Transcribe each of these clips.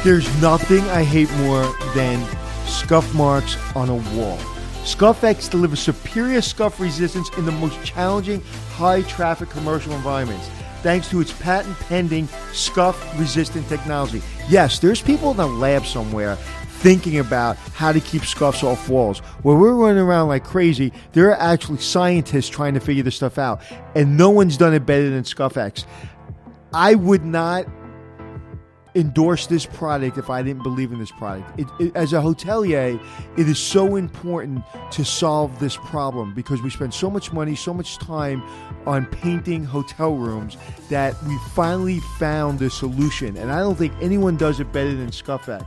There's nothing I hate more than scuff marks on a wall. ScuffX delivers superior scuff resistance in the most challenging, high-traffic commercial environments, thanks to its patent-pending scuff-resistant technology. Yes, there's people in a lab somewhere thinking about how to keep scuffs off walls. Where we're running around like crazy, there are actually scientists trying to figure this stuff out, and no one's done it better than ScuffX. I would not endorse this product if I didn't believe in this product. As a hotelier, it is so important to solve this problem because we spend so much money, so much time on painting hotel rooms that we finally found the solution. And I don't think anyone does it better than ScuffX.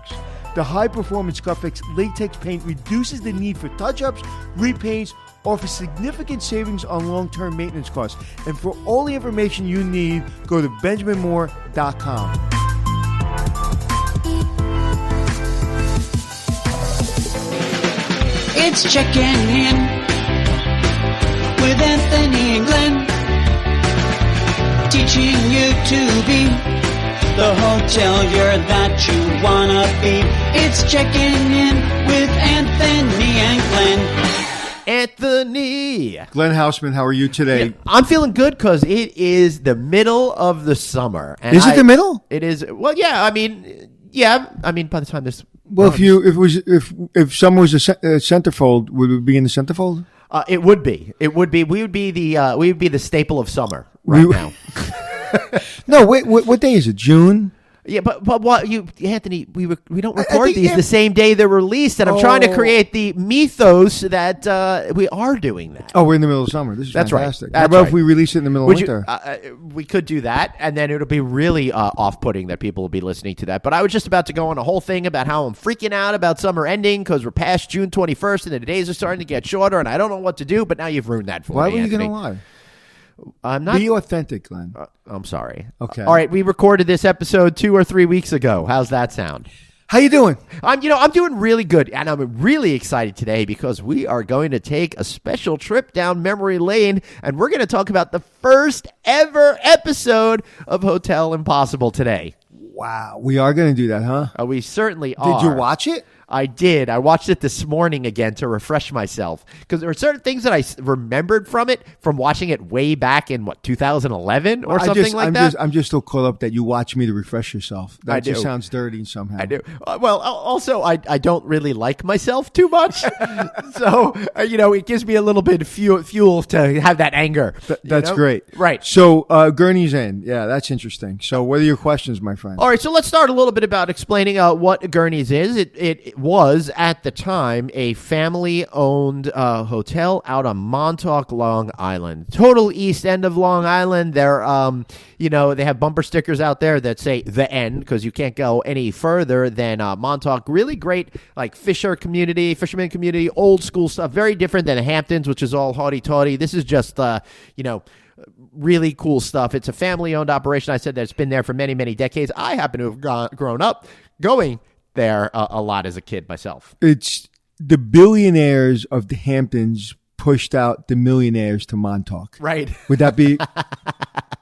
The high-performance ScuffX latex paint reduces the need for touch-ups, repaints, offers significant savings on long-term maintenance costs. And for all the information you need, go to benjaminmoore.com. It's checking in with Anthony and Glenn, teaching you to be the hotelier that you wanna be. It's checking in with Anthony and Glenn. Anthony. Glenn Haussman, how are you today? Yeah, I'm feeling good because it is the middle of the summer. And is it the middle? It is. Well, yeah. I mean, by the time this. Well, if someone was a centerfold, would it be in the centerfold? It would be. It would be. We would be the staple of summer now. No, wait. What day is it? June? Yeah, but what Anthony? We don't record these the same day they're released, and I'm trying to create the mythos that we are doing that. Oh, we're in the middle of summer. This is fantastic. Right. How about if we release it in the middle of winter? We could do that, and then it'll be really off-putting that people will be listening to that. But I was just about to go on a whole thing about how I'm freaking out about summer ending because we're past June 21st, and the days are starting to get shorter, and I don't know what to do. But now you've ruined that for me. Why were you Anthony. going to lie? I'm not. Be authentic, Glenn. I'm sorry. Okay. All right. We recorded this episode 2 or 3 weeks ago. How's that sound? How you doing? I'm doing really good, and I'm really excited today because we are going to take a special trip down memory lane, and we're going to talk about the first ever episode of Hotel Impossible today. Wow. We are going to do that, huh? We certainly are. Did you watch it? I did. I watched it this morning again to refresh myself because there are certain things that I remembered from it from watching it way back in 2011 or something like that. I'm just so caught up that you watch me to refresh yourself. That just sounds dirty somehow. I do. Well, also I don't really like myself too much, so it gives me a little bit of fuel to have that anger. That's great. Right. So Gurney's in. Yeah, that's interesting. So what are your questions, my friend? All right. So let's start a little bit about explaining what Gurney's is. It was at the time a family-owned hotel out on Montauk, Long Island, total east end of Long Island. They're, they have bumper stickers out there that say "the end" because you can't go any further than Montauk. Really great, like fisherman community, old school stuff. Very different than the Hamptons, which is all haughty-taughty. This is just, really cool stuff. It's a family-owned operation. I said that it's been there for many, many decades. I happen to have grown up going there a lot as a kid myself. It's the billionaires of the Hamptons pushed out the millionaires to Montauk. Right. Would that be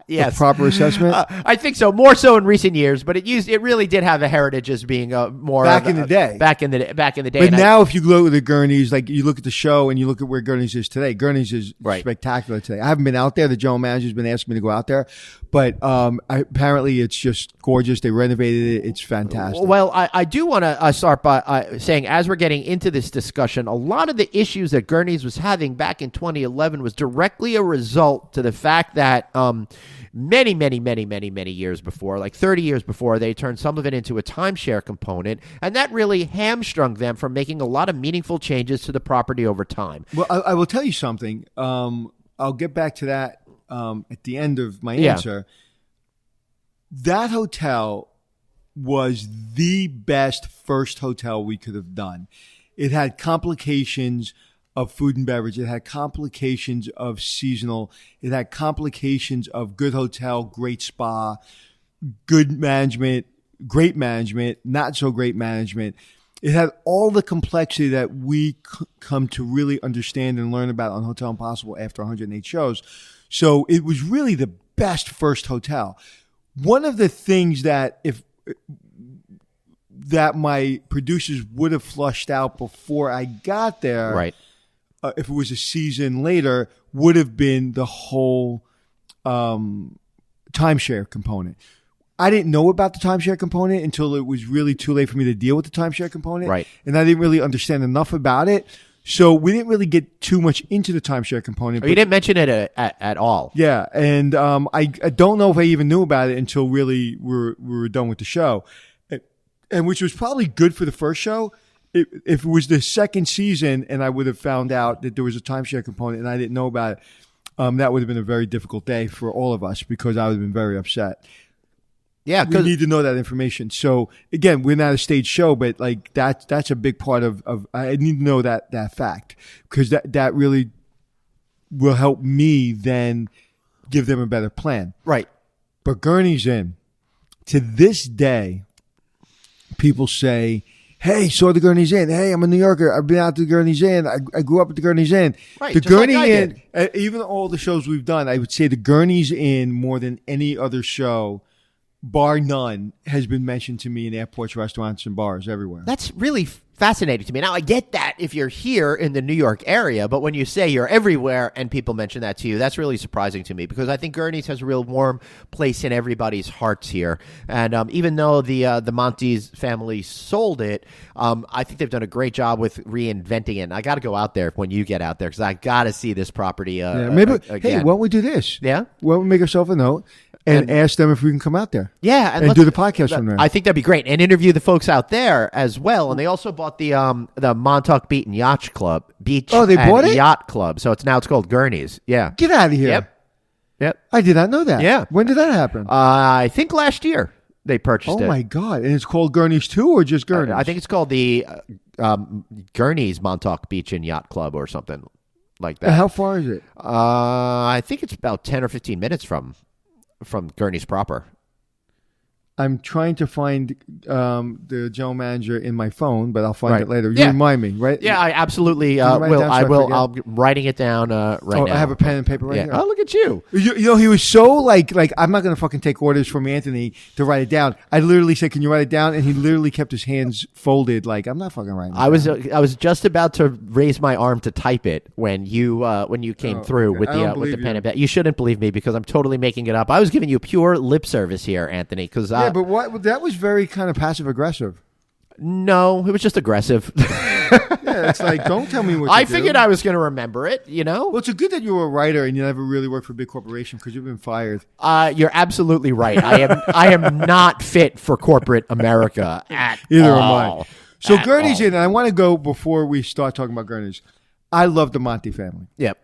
yes. a proper assessment? I think so. More so in recent years, but it really did have a heritage as being more back in the day. Back in the day. But now, if you look at the Gurney's, like you look at the show and you look at where Gurney's is today, Gurney's is spectacular today. I haven't been out there. The general manager's been asking me to go out there, but apparently it's just gorgeous. They renovated it. It's fantastic. Well, I do want to start by saying, as we're getting into this discussion, a lot of the issues that Gurney's was having back in 2011 was directly a result to the fact that many years before, like 30 years before, they turned some of it into a timeshare component, and that really hamstrung them from making a lot of meaningful changes to the property over time. Well, I will tell you something. I'll get back to that at the end of my answer. That hotel was the best first hotel we could have done. It had complications of food and beverage. It had complications of seasonal. It had complications of good hotel, great spa, good management, great management, not so great management. It had all the complexity that we come to really understand and learn about on Hotel Impossible after 108 shows. So it was really the best first hotel. One of the things that my producers would have flushed out before I got there, Right. If it was a season later, would have been the whole timeshare component. I didn't know about the timeshare component until it was really too late for me to deal with the timeshare component. Right. And I didn't really understand enough about it. So we didn't really get too much into the timeshare component. You didn't mention it at all. Yeah. And I don't know if I even knew about it until really we were done with the show. And which was probably good for the first show. If it was the second season and I would have found out that there was a timeshare component and I didn't know about it, that would have been a very difficult day for all of us because I would have been very upset. Yeah, We need to know that information. So again, we're not a stage show, but like that's a big part of I need to know that fact because that really will help me then give them a better plan. Right. But Gurney's in. To this day, people say, "Hey, saw the Gurney's Inn. Hey, I'm a New Yorker. I've been out to the Gurney's Inn. I grew up at the Gurney's Inn." Right, the just like Gurney I Inn, even all the shows we've done, I would say the Gurney's Inn more than any other show, bar none, has been mentioned to me in airports, restaurants, and bars everywhere. That's really fascinating to me. Now, I get that if you're here in the New York area, but when you say you're everywhere and people mention that to you, that's really surprising to me because I think Gurney's has a real warm place in everybody's hearts here. And even though the Montes family sold it, I think they've done a great job with reinventing it. And I got to go out there when you get out there because I got to see this property Maybe. again. Hey, why don't we do this? Yeah? Why don't we make ourselves a note and ask them if we can come out there? Yeah, and do the podcast from there. I think that'd be great, and interview the folks out there as well. And they also bought the Montauk Beach and Yacht Club. Oh, they bought it? Yacht Club. So it's called Gurney's. Yeah. Get out of here. Yep. I did not know that. Yeah. When did that happen? I think last year they purchased it. Oh my God! And it's called Gurney's too, or just Gurney's? I think it's called the Gurney's Montauk Beach and Yacht Club or something like that. And how far is it? I think it's about 10 or 15 minutes from Gurney's proper. I'm trying to find the general manager in my phone, but I'll find it later. You Yeah. remind me, right? Yeah, I absolutely Can you write it will. down so I I will. forget? I'm writing it down right now. I have a pen and paper right Yeah. here. Oh, look at you. You know, he was so like I'm not going to fucking take orders from Anthony to write it down. I literally said, "Can you write it down?" And he literally kept his hands folded, like I'm not fucking writing. I was just about to raise my arm to type it when you came through okay. with I don't the with the believe pen you. and pad. You shouldn't believe me because I'm totally making it up. I was giving you pure lip service here, Anthony. Because Yeah, but what? That was very kind of passive aggressive. no, it was just aggressive. Yeah, it's like don't tell me what. I to figured do. I was going to remember it. You know. Well, it's good that you were a writer and you never really worked for a big corporation because you've been fired. You're absolutely right. I am not fit for corporate America at Either all. am I. So At Gurney's all. in, and I want to go before we start talking about Gurney's. I love the Monte family. Yep.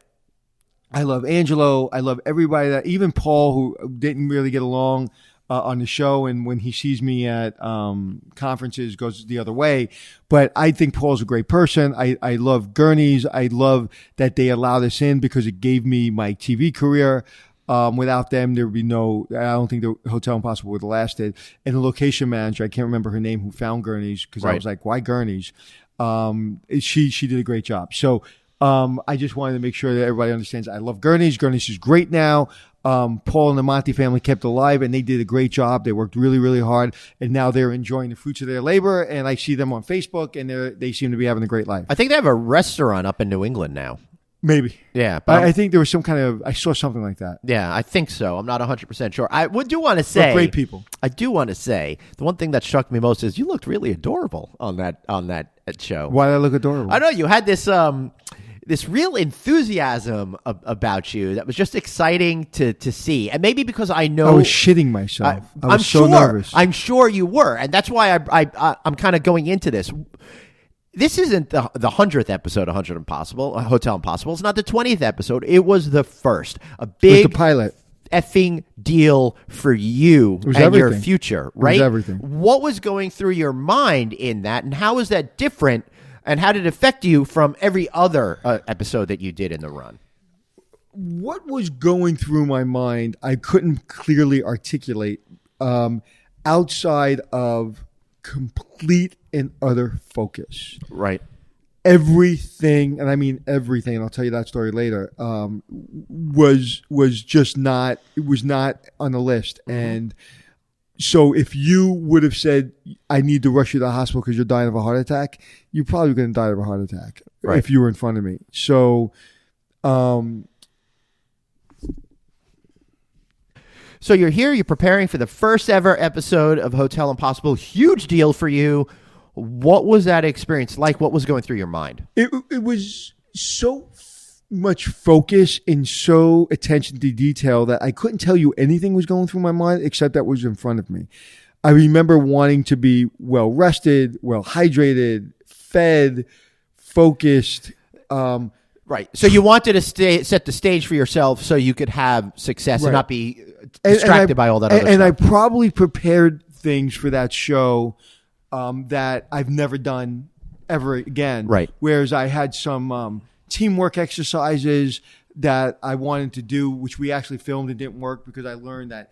I love Angelo. I love everybody that, even Paul, who didn't really get along on the show, and when he sees me at conferences, goes the other way. But I think Paul's a great person. I love Gurney's. I love that they allowed us in because it gave me my TV career. Without them, there would be no. I don't think the Hotel Impossible would have lasted. And the location manager, I can't remember her name, who found Gurney's because I Right. was like, "Why Gurney's?" She did a great job. So I just wanted to make sure that everybody understands. I love Gurney's. Gurney's is great now. Paul and the Monte family kept alive, and they did a great job. They worked really, really hard, and now they're enjoying the fruits of their labor. And I see them on Facebook, and they seem to be having a great life. I think they have a restaurant up in New England now. Maybe. Yeah, but I think there was some kind of. I saw something like that. yeah, I think so. I'm not 100% sure. I do want to say, great people. I do want to say the one thing that struck me most is you looked really adorable on that show. Why did I look adorable? I know you had this real enthusiasm about you that was just exciting to see, and maybe because I know I was shitting myself. I was I'm so sure, nervous. I'm sure you were, and that's why I'm kind of going into this. This isn't the 100th episode of Hotel Impossible. It's not the 20th episode. It was the first. A It was big the pilot. effing deal for you was and your everything. future, was right? everything. What was going through your mind in that, and how is that different, and how did it affect you from every other episode that you did in the run? What was going through my mind, I couldn't clearly articulate outside of complete and utter focus. Right. Everything, and I mean everything, and I'll tell you that story later, was just not, it was not on the list. And so if you would have said, I need to rush you to the hospital because you're dying of a heart attack, you're probably going to die of a heart attack if you were in front of me. So, so you're here, you're preparing for the first ever episode of Hotel Impossible. Huge deal for you. What was that experience like? What was going through your mind? It was so much focus and so attention to detail that I couldn't tell you anything was going through my mind except that was in front of me. I remember wanting to be well rested, well hydrated, fed, focused. Right. So you wanted to set the stage for yourself so you could have success and not be distracted by all that other stuff. And I probably prepared things for that show that I've never done ever again. Right. Whereas I had some teamwork exercises that I wanted to do, which we actually filmed and didn't work because I learned that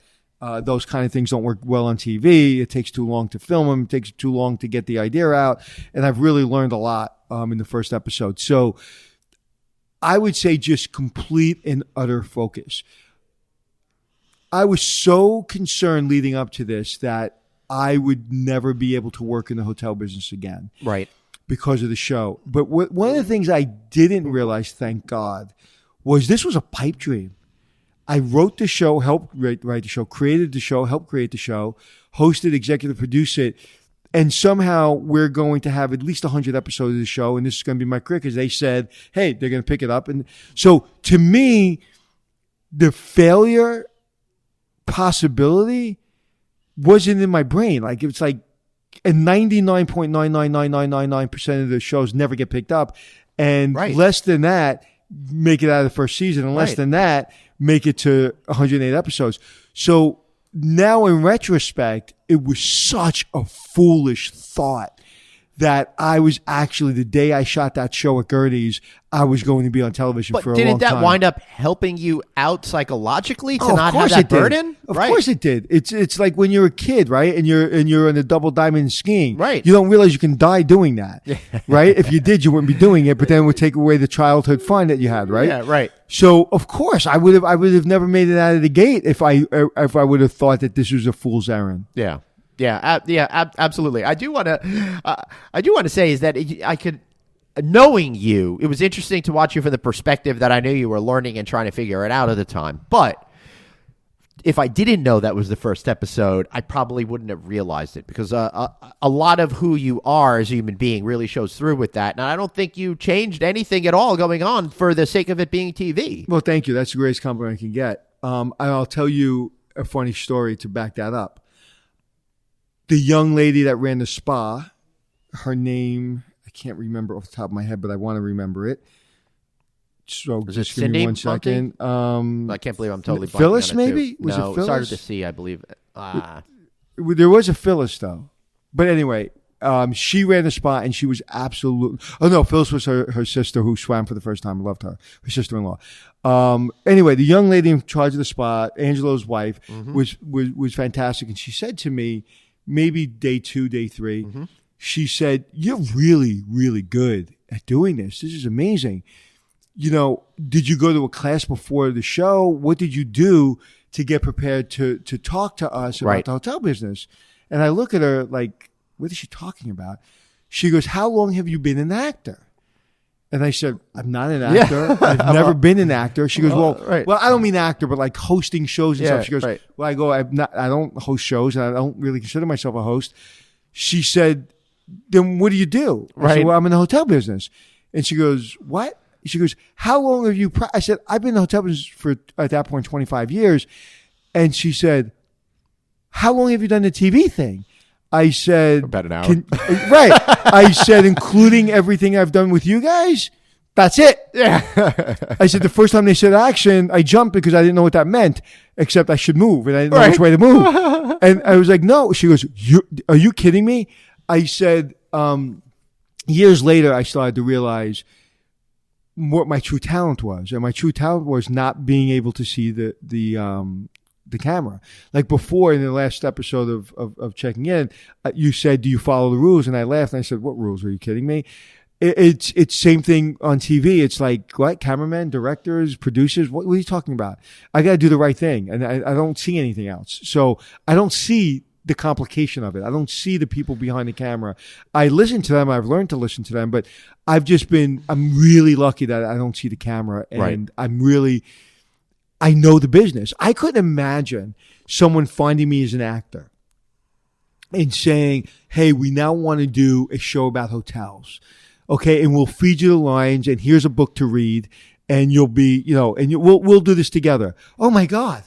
those kind of things don't work well on TV. It takes too long to film them. It takes too long to get the idea out. And I've really learned a lot in the first episode. So I would say just complete and utter focus. I was so concerned leading up to this that I would never be able to work in the hotel business again. Right. Because of the show. But one of the things I didn't realize, thank God, was this was a pipe dream. I wrote the show, helped write the show, created the show, helped create the show, hosted, executive produced it, and somehow we're going to have at least 100 episodes of the show, and this is going to be my career because they said, hey, they're going to pick it up. And so to me, the failure possibility wasn't in my brain. Like it's like, and 99.99999% of the shows never get picked up, and less than that make it out of the first season, and less than that make it to 108 episodes. So now in retrospect, it was such a foolish thought that I was actually, the day I shot that show at Gurney's, I was going to be on television for a long time. But didn't that wind up helping you out psychologically to not have that burden? Of course it did. It's like when you're a kid, right? And you're in a double diamond skiing. Right. You don't realize you can die doing that. Right? If you did, you wouldn't be doing it, but then it would take away the childhood fun that you had, right? Yeah, right. So of course I would have never made it out of the gate if I would have thought that this was a fool's errand. Yeah. Absolutely. I do want to say is that I could, knowing you, it was interesting to watch you from the perspective that I knew you were learning and trying to figure it out at the time. But if I didn't know that was the first episode, I probably wouldn't have realized it because a lot of who you are as a human being really shows through with that. And I don't think you changed anything at all going on for the sake of it being TV. Well, thank you. That's the greatest compliment I can get. I'll tell you a funny story to back that up. The young lady that ran the spa, her name, I can't remember off the top of my head, but I want to remember it. So is it just give Cindy me 1 second. I can't believe I'm totally blanking Phyllis, on it, maybe? Too. Was no, it Phyllis? It started with a C, I believe. There was a Phyllis, though. But anyway, she ran the spa, and she was absolutely... Oh, no, Phyllis was her sister who swam for the first time. I loved her. Her sister-in-law. Anyway, the young lady in charge of the spa, Angelo's wife, was fantastic. And she said to me, maybe day 2, day 3, she said, you're really, really good at doing this. This is amazing. You know, did you go to a class before the show? What did you do to get prepared to talk to us about the hotel business? And I look at her like, what is she talking about? She goes, how long have you been an actor? And I said, I'm not an actor. I've never been an actor. She goes, well, I don't mean actor, but like hosting shows and stuff. She goes, well, I go, I don't host shows and I don't really consider myself a host. She said, then what do you do? I said, well, I'm in the hotel business. And she goes, what? She goes, how long have you, I said, I've been in the hotel business for, at that point, 25 years. And she said, how long have you done the TV thing? I said, about an hour. I said, including everything I've done with you guys, that's it. Yeah. I said, the first time they said action, I jumped because I didn't know what that meant, except I should move, and I didn't know which way to move. And I was like, no. She goes, are you kidding me? I said, years later, I started to realize what my true talent was. And my true talent was not being able to see the the camera. Like before in the last episode of checking in, you said, "Do you follow the rules?" And I laughed and I said, "What rules? Are you kidding me?" It's same thing on TV. It's like, what? Cameramen, directors, producers, what are you talking about? I got to do the right thing. And I don't see anything else. So I don't see the complication of it. I don't see the people behind the camera. I listen to them. I've learned to listen to them, but I'm really lucky that I don't see the camera. And right. I know the business. I couldn't imagine someone finding me as an actor and saying, "Hey, we now want to do a show about hotels. Okay, and we'll feed you the lines, and here's a book to read, and you'll be, and we'll do this together." Oh my God,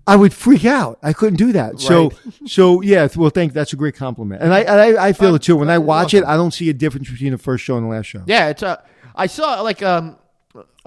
I would freak out. I couldn't do that. Right. So yeah. Well, that's a great compliment, and I feel it too. When I watch it, I don't see a difference between the first show and the last show. Yeah, it's I saw like a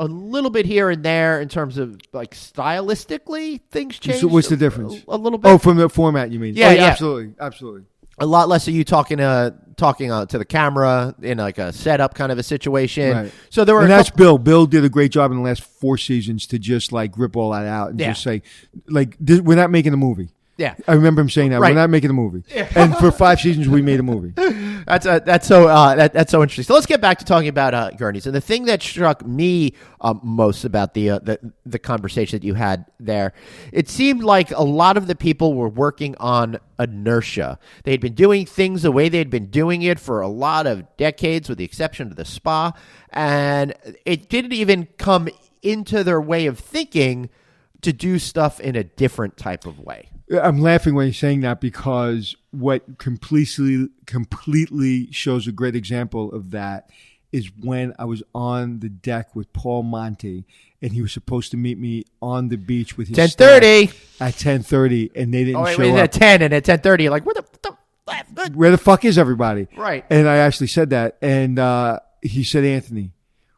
little bit here and there in terms of like stylistically things change. So what's the difference? A little bit. Oh, from the format, you mean? Yeah, yeah. Absolutely. A lot less of you talking to the camera in like a setup kind of a situation. Right. So there were, and that's Bill. Bill did a great job in the last 4 seasons to just like rip all that out and just say, like, we're not making a movie. Yeah, I remember him saying that. Right. We're not making a movie. Yeah. And for 5 seasons, we made a movie. That's so interesting. So let's get back to talking about Gurney's. And the thing that struck me most about the conversation that you had there, it seemed like a lot of the people were working on inertia. They'd been doing things the way they'd been doing it for a lot of decades, with the exception of the spa, and it didn't even come into their way of thinking to do stuff in a different type of way. I'm laughing when you're saying that, because what completely shows a great example of that is when I was on the deck with Paul Monty, and he was supposed to meet me on the beach with his 10:30 at 10:30, and they didn't show up. At 10 and at 10:30, you're like, where the fuck is everybody? Right. And I actually said that, and he said, "Anthony,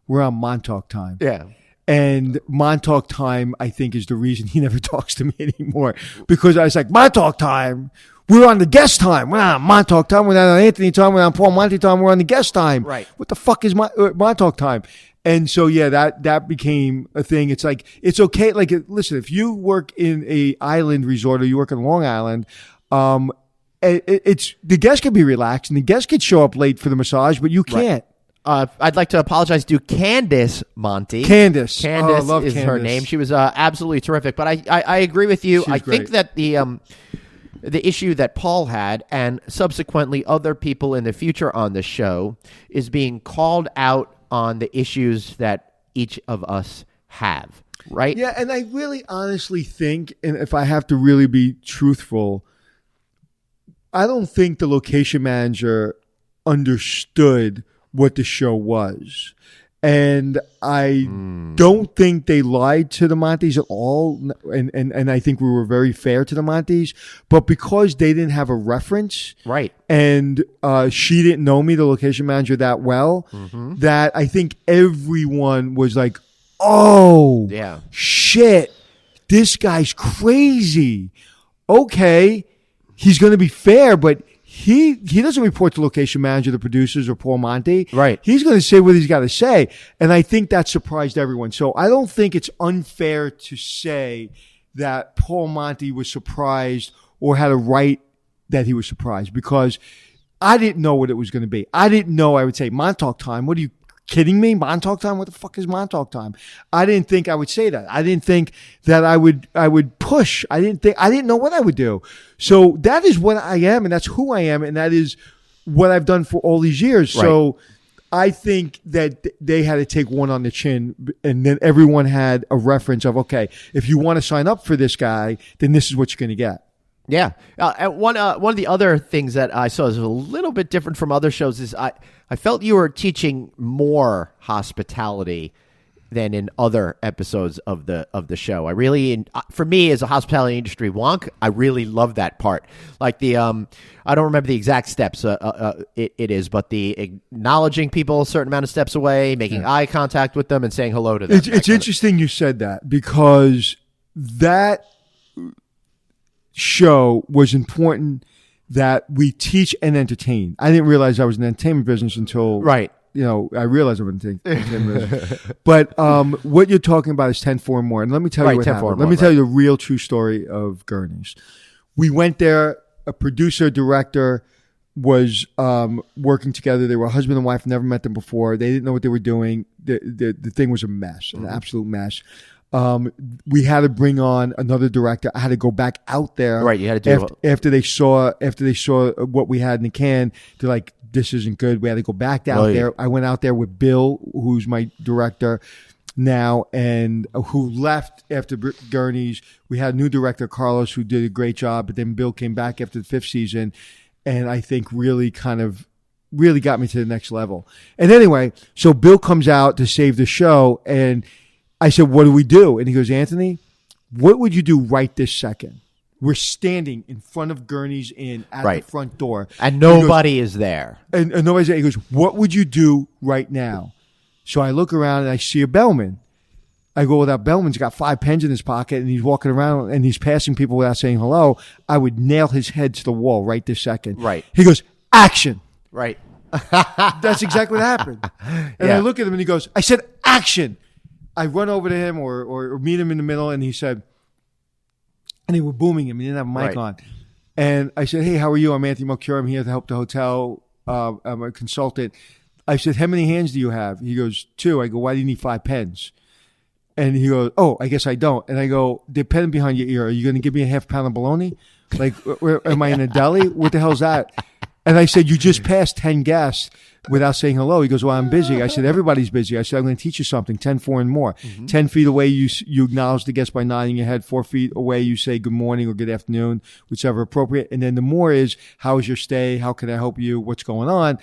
we're on Montauk time." Yeah. And Montauk time, I think, is the reason he never talks to me anymore. Because I was like, Montauk time? We're on the guest time. We're not on Montauk time. We're not on Anthony time. We're on Paul Monty time. We're on the guest time. Right. What the fuck is Montauk time? And so, yeah, that became a thing. It's like, it's okay. Like, listen, if you work in a island resort or you work in Long Island, it's the guests can be relaxed and the guests could show up late for the massage, but you can't. Right. I'd like to apologize to Candace Monty. Candace is Candace. Her name. She was absolutely terrific. But I agree with you. I think that the issue that Paul had, and subsequently other people in the future on the show, is being called out on the issues that each of us have. Right? Yeah, and I really honestly think, and if I have to really be truthful, I don't think the location manager understood what the show was. And I don't think they lied to the Montes at all. And I think we were very fair to the Montes. But because they didn't have a reference, right, and she didn't know me, the location manager, that well, that I think everyone was like, oh, yeah, shit, this guy's crazy. Okay, he's going to be fair, but He doesn't report to location manager, the producers, or Paul Monty. Right. He's going to say what he's got to say. And I think that surprised everyone. So I don't think it's unfair to say that Paul Monty was surprised or had a right that he was surprised, because I didn't know what it was going to be. I didn't know I would say Montauk time. What are you kidding me? Montauk time? What the fuck is Montauk time? I didn't think I would say that. I didn't think that I would push. I didn't know what I would do. So that is what I am, and that's who I am, and that is what I've done for all these years. Right. So I think that they had to take one on the chin, and then everyone had a reference of, okay, if you want to sign up for this guy, then this is what you're going to get. Yeah. One of the other things that I saw is a little bit different from other shows is I felt you were teaching more hospitality than in other episodes of the show. I really, for me as a hospitality industry wonk, I really love that part. Like the I don't remember the exact steps it is, but the acknowledging people a certain amount of steps away, making eye contact with them, and saying hello to them. It's interesting you said that, because that show was important that we teach and entertain. I didn't realize I was in the entertainment business until I realize I'm going to take 10 minutes. But what you're talking about is 10-4 and more. And let me tell you what happened. Let me tell you the real true story of Gurney's. We went there. A producer, director was working together. They were husband and wife, never met them before. They didn't know what they were doing. The thing was a mess, an absolute mess. We had to bring on another director. I had to go back out there. Right, you had to do after they saw what we had in the can. They're like, this isn't good. We had to go back out there. I went out there with Bill, who's my director now, and who left after Gurney's. We had a new director, Carlos, who did a great job, but then Bill came back after the 5th season, and I think really got me to the next level. And anyway, so Bill comes out to save the show, and I said, what do we do? And he goes, Anthony, what would you do right this second? We're standing in front of Gurney's Inn at the front door. And nobody is there. And nobody's there. He goes, what would you do right now? So I look around and I see a bellman. I go, well, that bellman's got 5 pens in his pocket and he's walking around and he's passing people without saying hello. I would nail his head to the wall right this second. Right. He goes, action. Right. That's exactly what happened. And I look at him and he goes, I said, action. I run over to him or meet him in the middle, and he said, and they were booming him. He didn't have a mic on. And I said, hey, how are you? I'm Anthony Melchiorri. I'm here to help the hotel. I'm a consultant. I said, how many hands do you have? He goes, 2. I go, why do you need 5 pens? And he goes, oh, I guess I don't. And I go, the pen behind your ear, are you going to give me a half pound of bologna? Like, am I in a deli? What the hell's that? And I said, you just passed 10 guests without saying hello. He goes, well, I'm busy. I said, everybody's busy. I said, I'm going to teach you something, 10-4 and more. 10 feet away, you acknowledge the guest by nodding your head. 4 feet away, you say good morning or good afternoon, whichever appropriate. And then the more is, how was your stay? How can I help you? What's going on?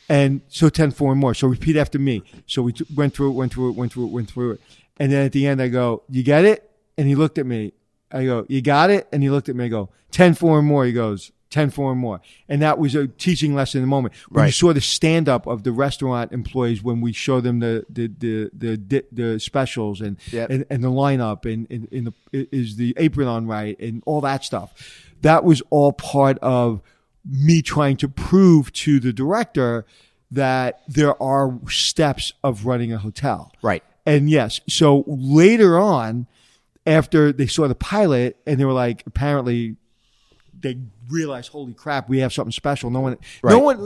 And so 10-4 and more. So repeat after me. So we went through it. And then at the end, I go, you get it? And he looked at me. I go, you got it? And he looked at me. I go, 10-4 and more. He goes, 10-4 and more. And that was a teaching lesson in the moment. When you saw the stand-up of the restaurant employees, when we show them the specials and the lineup and is the apron on right and all that stuff. That was all part of me trying to prove to the director that there are steps of running a hotel. Right. And yes, so later on, after they saw the pilot and they were like, apparently they realized, holy crap, we have something special. No one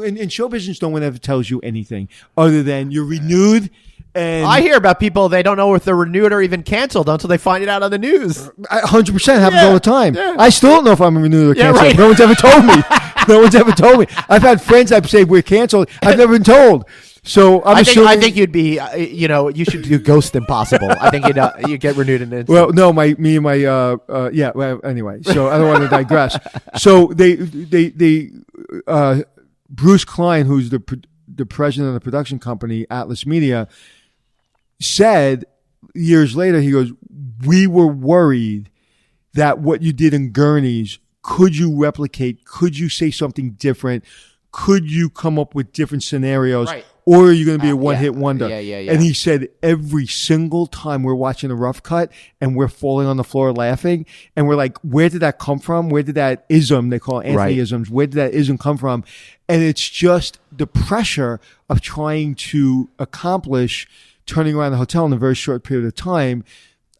in show business, no one ever tells you anything other than you're renewed. And I hear about people, they don't know if they're renewed or even canceled until they find it out on the news. 100% happens all the time. Yeah. I still don't know if I'm renewed or canceled. Right. No one's ever told me. No one's ever told me. I've had friends that say we're canceled. I've never been told. So I think you'd be, you should do Ghost Impossible. I think you'd get renewed in an instant. Well, no, well, anyway, so I don't want to digress. So Bruce Klein, who's the president of the production company, Atlas Media, said years later, he goes, we were worried that what you did in Gurney's, could you replicate? Could you say something different? Could you come up with different scenarios? Right. Or are you going to be a one-hit wonder? Yeah. And he said every single time we're watching a rough cut and we're falling on the floor laughing and we're like, where did that come from? Where did that ism, they call it Anthony-isms, where did that ism come from? And it's just the pressure of trying to accomplish turning around the hotel in a very short period of time.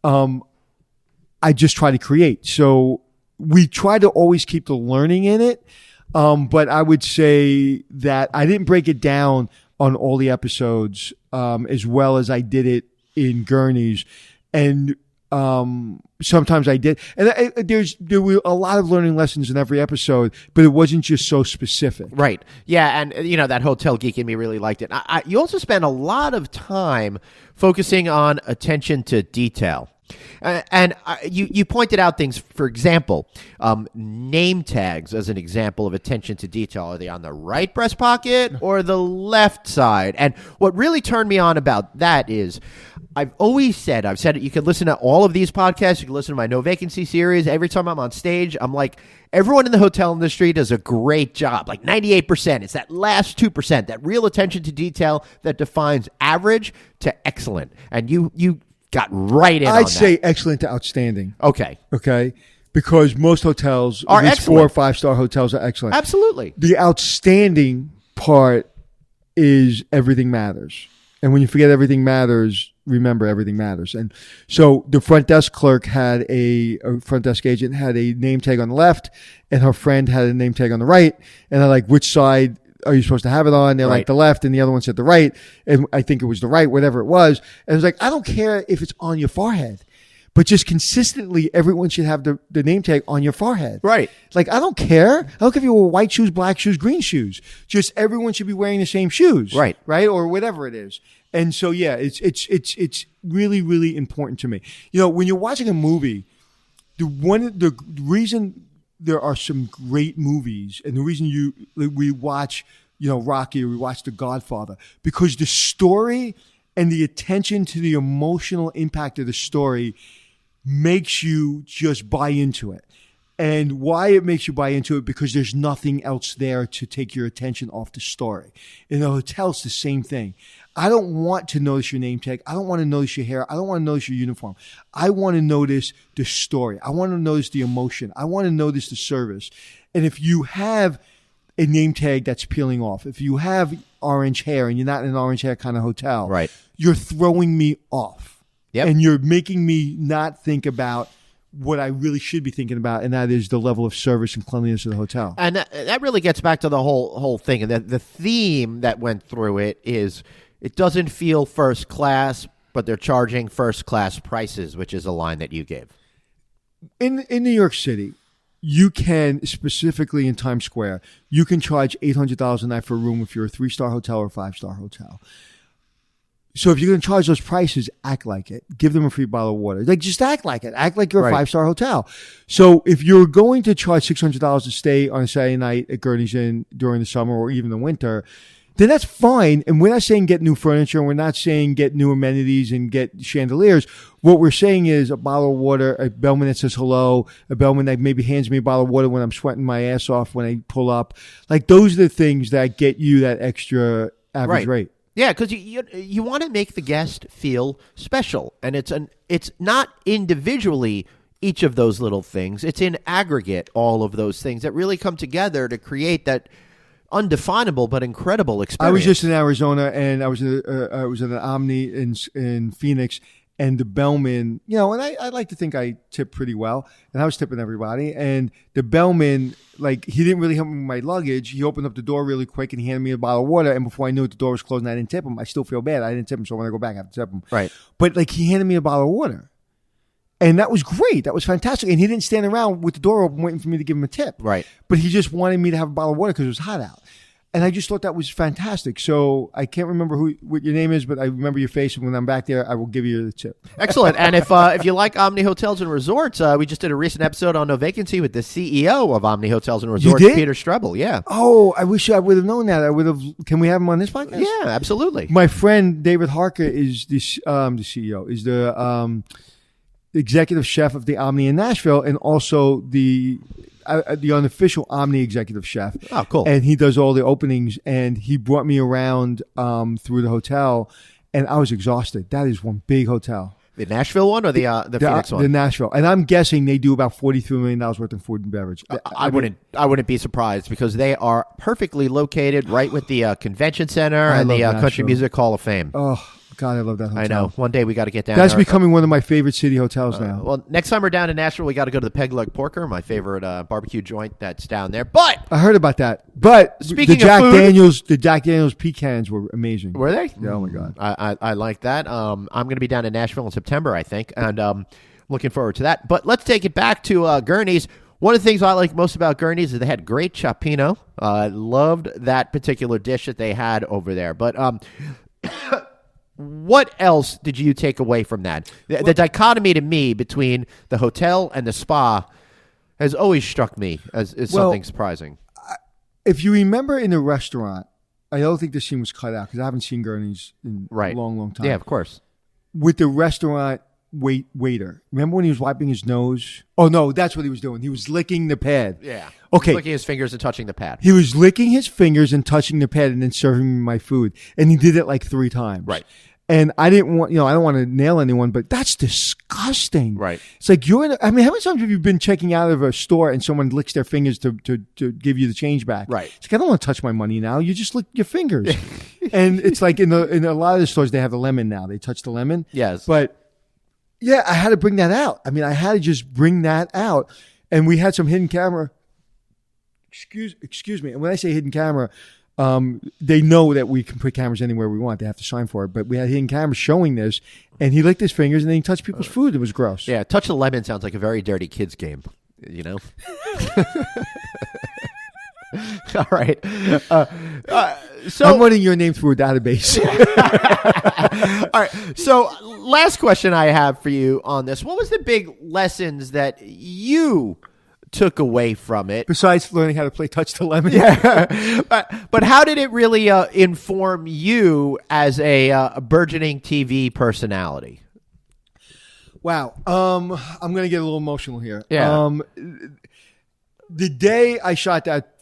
I just try to create. So we try to always keep the learning in it. But I would say that I didn't break it down on all the episodes, as well as I did it in Gurney's. And, sometimes I did. And there were a lot of learning lessons in every episode, but it wasn't just so specific. Right. Yeah. And, that hotel geek in me really liked it. You also spent a lot of time focusing on attention to detail. And you pointed out things, for example, name tags as an example of attention to detail. Are they on the right breast pocket or the left side? And what really turned me on about that is I've said it, you can listen to all of these podcasts, you can listen to my No Vacancy series. Every time I'm on stage, I'm like, everyone in the hotel industry does a great job, like 98%. It's that last 2%, that real attention to detail that defines average to excellent. And you got right in on that. I'd say excellent to outstanding. Okay. Because most hotels, are at least excellent. 4 or 5 star hotels, are excellent. Absolutely. The outstanding part is everything matters. And when you forget everything matters, remember everything matters. And so the front desk clerk had a front desk agent had a name tag on the left, and her friend had a name tag on the right. And they're like, which side are you supposed to have it on? They're like the left, and the other one said the right. And I think it was the right, whatever it was. And it was like, I don't care if it's on your forehead, but just consistently, everyone should have the name tag on your forehead. Right. Like, I don't care. I don't care if you wear white shoes, black shoes, green shoes. Just everyone should be wearing the same shoes. Right. Right. Or whatever it is. And so, yeah, it's really, really important to me. You know, when you're watching a movie, the reason there are some great movies, and the reason we watch, you know, Rocky, or we watch The Godfather, because the story and the attention to the emotional impact of the story makes you just buy into it. And why it makes you buy into it, because there's nothing else there to take your attention off the story. In the hotel, it's the same thing. I don't want to notice your name tag. I don't want to notice your hair. I don't want to notice your uniform. I want to notice the story. I want to notice the emotion. I want to notice the service. And if you have a name tag that's peeling off, if you have orange hair and you're not in an orange hair kind of hotel, you're throwing me off. Yep. And you're making me not think about what I really should be thinking about, and that is the level of service and cleanliness of the hotel. And that really gets back to the whole thing. And the theme that went through it is, it doesn't feel first class, but they're charging first class prices, which is a line that you gave. In New York City, you can, specifically in Times Square, you can charge $800 a night for a room if you're a 3-star hotel or a 5-star hotel. So if you're going to charge those prices, act like it. Give them a free bottle of water. Like, just act like it. Act like you're a 5-star hotel. So if you're going to charge $600 to stay on a Saturday night at Gurney's Inn during the summer or even the winter, then that's fine. And we're not saying get new furniture, and we're not saying get new amenities and get chandeliers. What we're saying is a bottle of water, a bellman that says hello, a bellman that maybe hands me a bottle of water when I'm sweating my ass off when I pull up. Like, those are the things that get you that extra average rate. Yeah, because you want to make the guest feel special, and it's not individually each of those little things. It's in aggregate, all of those things that really come together to create that undefinable but incredible experience. I was just in Arizona, and I was at an Omni in Phoenix, and the bellman, you know, and I like to think I tip pretty well, and I was tipping everybody, and the bellman, like, he didn't really help me with my luggage. He opened up the door really quick, and he handed me a bottle of water, and before I knew it, the door was closed, and I didn't tip him. I still feel bad. I didn't tip him, so when I go back, I have to tip him. Right. But, like, he handed me a bottle of water. And that was great. That was fantastic. And he didn't stand around with the door open waiting for me to give him a tip. Right. But he just wanted me to have a bottle of water because it was hot out. And I just thought that was fantastic. So I can't remember what your name is, but I remember your face. And when I'm back there, I will give you the tip. Excellent. And if you like Omni Hotels and Resorts, we just did a recent episode on No Vacancy with the CEO of Omni Hotels and Resorts, Peter Strebel. Yeah. Oh, I wish I would have known that. Can we have him on this podcast? Yeah, absolutely. My friend David Harker is the CEO, is the executive chef of the Omni in Nashville, and also the unofficial Omni executive chef. Oh, cool. And he does all the openings, and he brought me around through the hotel, and I was exhausted. That is one big hotel. The Nashville one or the Phoenix one? The Nashville. And I'm guessing they do about $43 million worth of food and beverage. I wouldn't be surprised, because they are perfectly located right with the convention center and the Country Music Hall of Fame. Oh, God, I love that hotel. I know. One day we got to get down That's there. becoming one of my favorite city hotels now. Well, next time we're down in Nashville, we got to go to the Peg Leg Porker, my favorite barbecue joint that's down there. But I heard about that. But speaking the Jack of food, the Jack Daniels pecans were amazing. Were they? Yeah, oh my God. I like that. I'm going to be down in Nashville in September, I think, and looking forward to that. But let's take it back to Gurney's. One of the things I like most about Gurney's is they had great cioppino. Loved that particular dish that they had over there. But what else did you take away from that? The dichotomy to me between the hotel and the spa has always struck me as something surprising. If you remember in the restaurant, I don't think this scene was cut out because I haven't seen Gurney's in a long, long time. Yeah, of course. With the restaurant waiter, remember when he was wiping his nose? Oh, no, that's what he was doing. He was licking the pad. Yeah. Okay. Licking his fingers and touching the pad. He was licking his fingers and touching the pad and then serving me my food. And he did it like 3 times. Right. And I didn't want, I don't want to nail anyone, but that's disgusting. Right. It's like how many times have you been checking out of a store and someone licks their fingers to give you the change back? Right. It's like, I don't want to touch my money now. You just lick your fingers. And it's like in a lot of the stores, they have the lemon now. They touch the lemon. Yes. But yeah, I had to bring that out. I mean, I had to just bring that out. And we had some hidden camera. Excuse me. And when I say hidden camera, they know that we can put cameras anywhere we want. They have to sign for it. But we had hidden cameras showing this, and he licked his fingers, and then he touched people's food. It was gross. Yeah, touch the lemon sounds like a very dirty kid's game, All right. So I'm running your name through a database. All right. So last question I have for you on this. What was the big lessons that you took away from it? Besides learning how to play touch the lemon. Yeah. But how did it really inform you as a burgeoning TV personality? Wow. I'm going to get a little emotional here. Yeah. The day I shot that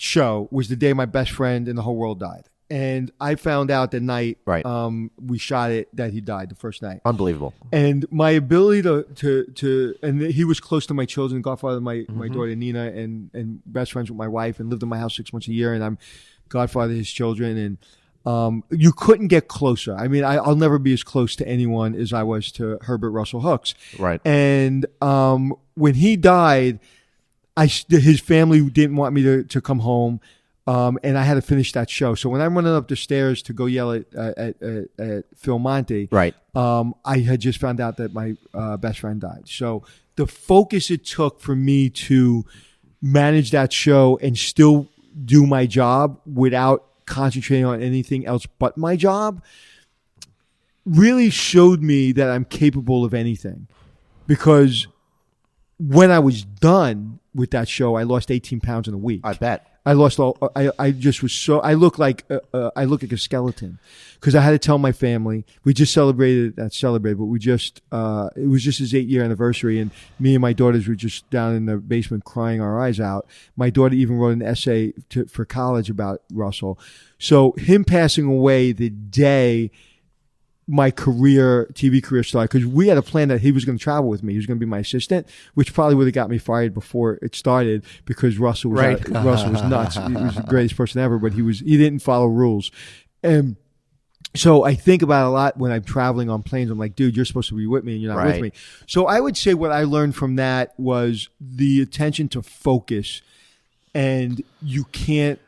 show was the day my best friend in the whole world died. And I found out the night we shot it that he died the first night. Unbelievable. And my ability to and he was close to my children, godfather of my daughter Nina, and best friends with my wife, and lived in my house 6 months a year, and I'm godfather of his children. And you couldn't get closer. I mean, I'll never be as close to anyone as I was to Herbert Russell Hooks. Right. And when he died, his family didn't want me to come home. And I had to finish that show. So when I'm running up the stairs to go yell at Phil Monty, right. I had just found out that my best friend died. So the focus it took for me to manage that show and still do my job without concentrating on anything else but my job really showed me that I'm capable of anything. Because when I was done with that show, I lost 18 pounds in a week. I bet. I lost all. I just was so. I look like a skeleton because I had to tell my family. We just celebrated, but we just. It was just his 8-year anniversary, and me and my daughters were just down in the basement crying our eyes out. My daughter even wrote an essay for college about Russell. So him passing away the day my TV career started, because we had a plan that he was going to travel with me. He was going to be my assistant, which probably would have got me fired before it started because Russell was Russell was nuts. He was the greatest person ever, but he didn't follow rules. And so I think about it a lot when I'm traveling on planes. I'm like, dude, you're supposed to be with me and you're not with me. So I would say what I learned from that was the attention to focus. And you can't,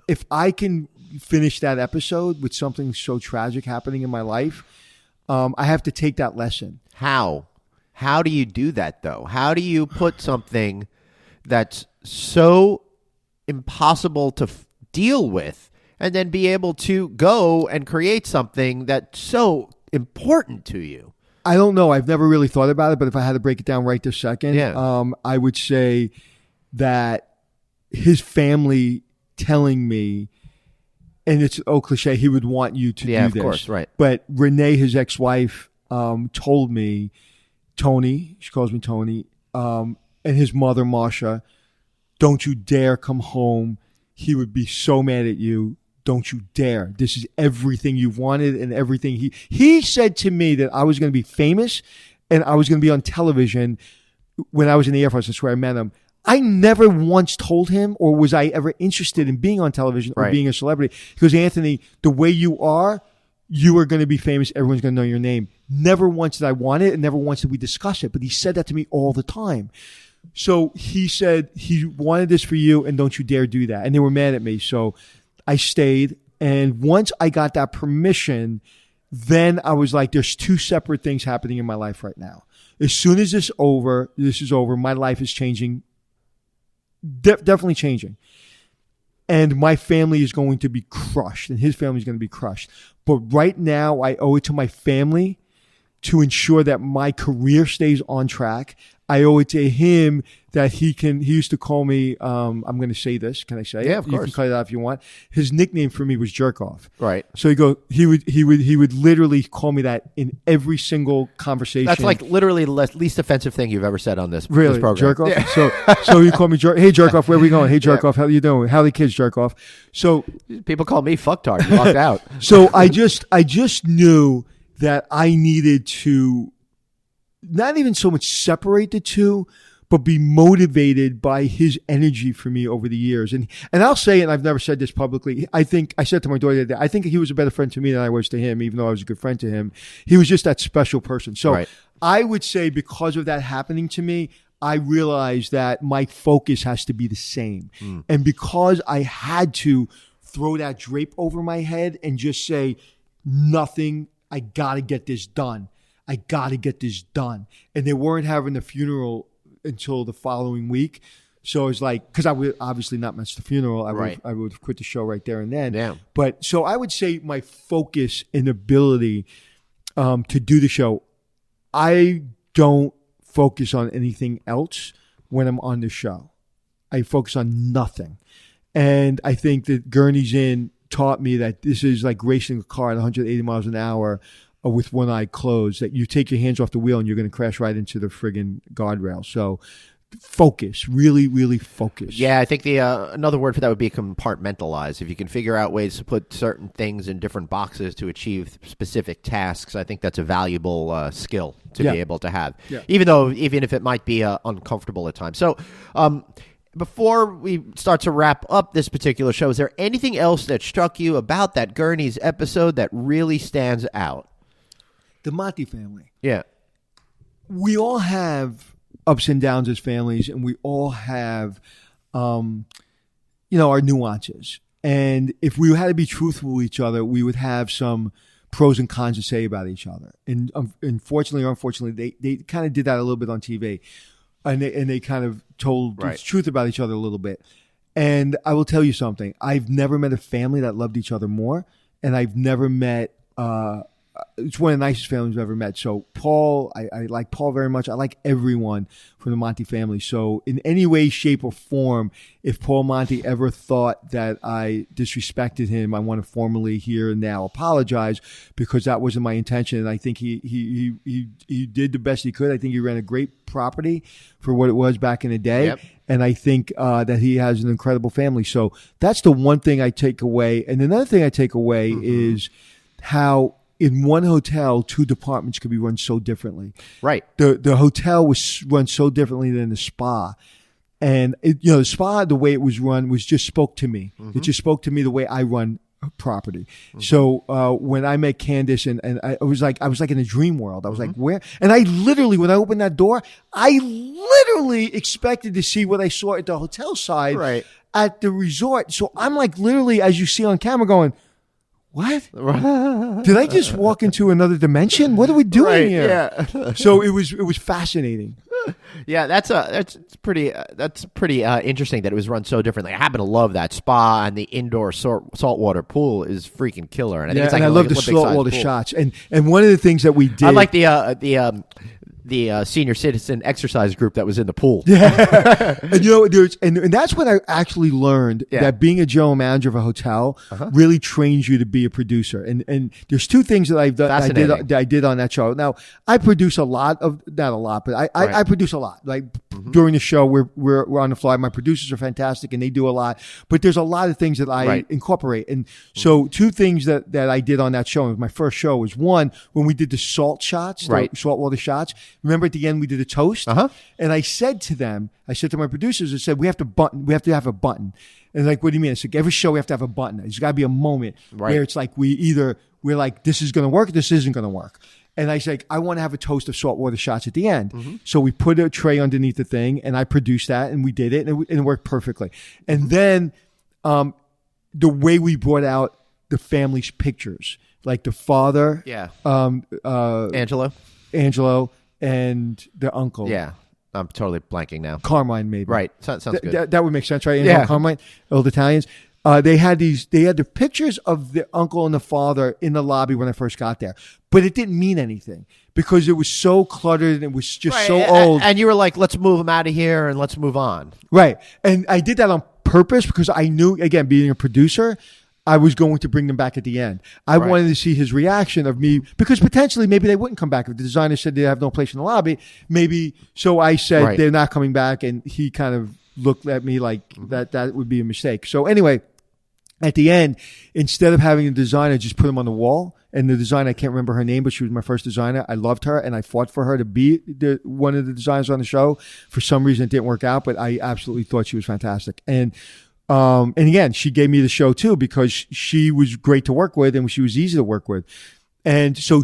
if I can finish that episode with something so tragic happening in my life, I have to take that lesson. How do you do that, though? How do you put something that's so impossible to deal with and then be able to go and create something that's so important to you? I don't know. I've never really thought about it, but if I had to break it down right this second, I would say that his family telling me, and it's cliche, he would want you to do this. Yeah, of course, right. But Renee, his ex-wife, told me, Tony, she calls me Tony, and his mother, Marsha, don't you dare come home. He would be so mad at you. Don't you dare. This is everything you wanted and everything. He said to me that I was going to be famous and I was going to be on television when I was in the Air Force. That's where I met him. I never once told him or was I ever interested in being on television or being a celebrity. Because, Anthony, the way you are going to be famous. Everyone's going to know your name. Never once did I want it and never once did we discuss it. But he said that to me all the time. So he said he wanted this for you and don't you dare do that. And they were mad at me. So I stayed. And once I got that permission, then I was like, there's two separate things happening in my life right now. As soon as this is over, my life is changing. Definitely changing. And my family is going to be crushed and his family is going to be crushed. But right now I owe it to my family to ensure that my career stays on track. I owe it to him that he used to call me, I'm going to say this. Can I say it? Yeah, of You course. can cut it out if you want. His nickname for me was Jerk Off. Right. So he would literally call me that in every single conversation. That's like literally the least offensive thing you've ever said on this really program. Jerk Off. Yeah. So he called me Hey Jerk Off, where are we going? Hey Jerk Off, how you doing? How the kids, Jerk Off? So People call me fucktard. You walked out. So I just knew that I needed to not even so much separate the two, but be motivated by his energy for me over the years. And I'll say, and I've never said this publicly, I think I said to my daughter the other day, I think he was a better friend to me than I was to him, even though I was a good friend to him. He was just that special person. So Right. I would say because of that happening to me, I realized that my focus has to be the same. And because I had to throw that drape over my head and just say, nothing, I got to get this done. I got to get this done. And they weren't having the funeral until the following week. So it's like, because I would obviously not miss the funeral. I would have quit the show right there and then. Yeah. But so I would say my focus and ability to do the show, I don't focus on anything else when I'm on the show. I focus on nothing. And I think that Gurney's Inn taught me that this is like racing a car at 180 miles an hour with one eye closed, that you take your hands off the wheel and you're going to crash right into the friggin' guardrail. So focus, really, really focus. Yeah, I think the another word for that would be compartmentalize. If you can figure out ways to put certain things in different boxes to achieve specific tasks, I think that's a valuable skill to be able to have. Yeah. Even if it might be uncomfortable at times. So, before we start to wrap up this particular show, is there anything else that struck you about that Gurney's episode that really stands out? The Monty family. Yeah. We all have ups and downs as families, and we all have, our nuances. And if we had to be truthful with each other, we would have some pros and cons to say about each other. And unfortunately or unfortunately, they kind of did that a little bit on TV. And they kind of told the truth about each other a little bit. And I will tell you something. I've never met a family that loved each other more. And I've never met it's one of the nicest families I've ever met. So Paul, I like Paul very much. I like everyone from the Monty family. So in any way, shape, or form, if Paul Monty ever thought that I disrespected him, I want to formally here and now apologize, because that wasn't my intention. And I think he did the best he could. I think he ran a great property for what it was back in the day. Yep. And I think that he has an incredible family. So that's the one thing I take away. And another thing I take away is how in one hotel, two departments could be run so differently. Right. The hotel was run so differently than the spa. And, the spa, the way it was run was just spoke to me. It just spoke to me the way I run a property. So when I met Candace and I was like in a dream world. I was like, where? And I literally, when I opened that door, I literally expected to see what I saw at the hotel side at the resort. So I'm like literally, as you see on camera, going, what? Did I just walk into another dimension? What are we doing here? Yeah. So it was fascinating. Yeah, that's pretty interesting that it was run so differently. I happen to love that spa, and the indoor saltwater pool is freaking killer. And I think it's like I love the saltwater shots. And one of the things that we did, I like the senior citizen exercise group that was in the pool. Yeah. and that's what I actually learned, that being a general manager of a hotel really trains you to be a producer. And there's two things that I've done, I did on that show. Now, I produce a lot of, not a lot, but I produce a lot. Like during the show, we're on the fly. My producers are fantastic and they do a lot, but there's a lot of things that I incorporate. And so two things that I did on that show, my first show was one, when we did the salt shots, the saltwater shots. Remember at the end we did a toast? And I said to my producers, I said, we have to have a button. And like, what do you mean? It's like every show we have to have a button. There's got to be a moment where it's like we're like, this is going to work, this isn't going to work. And I said, I want to have a toast of saltwater shots at the end. So we put a tray underneath the thing, and I produced that, and we did it, and it worked perfectly. And then the way we brought out the family's pictures, like the father, Angelo, and the uncle. Yeah. I'm totally blanking now. Carmine, maybe. Right. Sounds good. That would make sense, right? Angelo, Carmine, old Italians. They had the pictures of the uncle and the father in the lobby when I first got there, but it didn't mean anything because it was so cluttered and it was just so old. And you were like, let's move them out of here and let's move on. Right. And I did that on purpose because I knew, again, being a producer, I was going to bring them back at the end. I wanted to see his reaction of me because potentially maybe they wouldn't come back. If the designer said they have no place in the lobby, maybe. So I said they're not coming back, and he kind of looked at me like that would be a mistake. So anyway, at the end, instead of having the designer just put them on the wall, and the designer, I can't remember her name, but she was my first designer. I loved her, and I fought for her to be one of the designers on the show. For some reason, it didn't work out, but I absolutely thought she was fantastic. And again, she gave me the show too because she was great to work with and she was easy to work with. And so